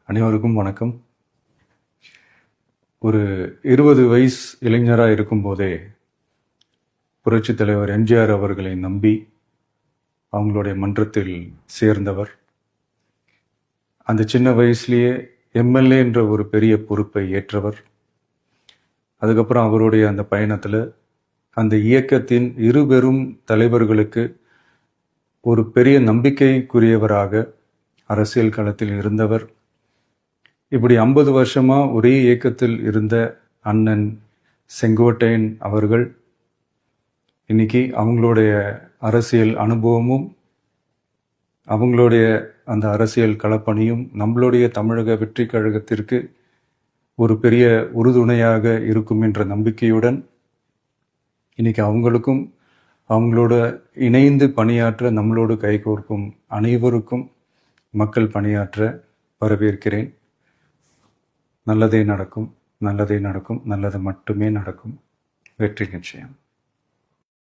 அனைவருக்கும் வணக்கம். ஒரு 20 வயசு இளைஞராக இருக்கும்போதே புரட்சித் தலைவர் எம்ஜிஆர் அவர்களை நம்பி அவங்களுடைய மன்றத்தில் சேர்ந்தவர். அந்த சின்ன வயசுலேயே எம்எல்ஏ என்ற ஒரு பெரிய பொறுப்பை ஏற்றவர். அதுக்கப்புறம் அவருடைய அந்த பயணத்தில் அந்த இயக்கத்தின் இருபெரும் தலைவர்களுக்கு ஒரு பெரிய நம்பிக்கைக்குரியவராக அரசியல் களத்தில் இருந்தவர். இப்படி 50 வருஷமா ஒரே இயக்கத்தில் இருந்த அண்ணன் செங்கோட்டையன் அவர்கள் இன்னைக்கு அவங்களுடைய அரசியல் அனுபவமும் அவங்களுடைய அந்த அரசியல் களப்பணியும் நம்மளுடைய தமிழக வெற்றி கழகத்திற்கு ஒரு பெரிய உறுதுணையாக இருக்கும் என்ற நம்பிக்கையுடன் இன்னைக்கு அவங்களுக்கும் அவங்களோட இணைந்து பணியாற்ற நம்மளோடு கைகோர்க்கும் அனைவருக்கும் மக்கள் பணியாற்ற வரவேற்கிறேன். நல்லதே நடக்கும், நல்லதே நடக்கும், நல்லது மட்டுமே நடக்கும். வெற்றி நிச்சயம்.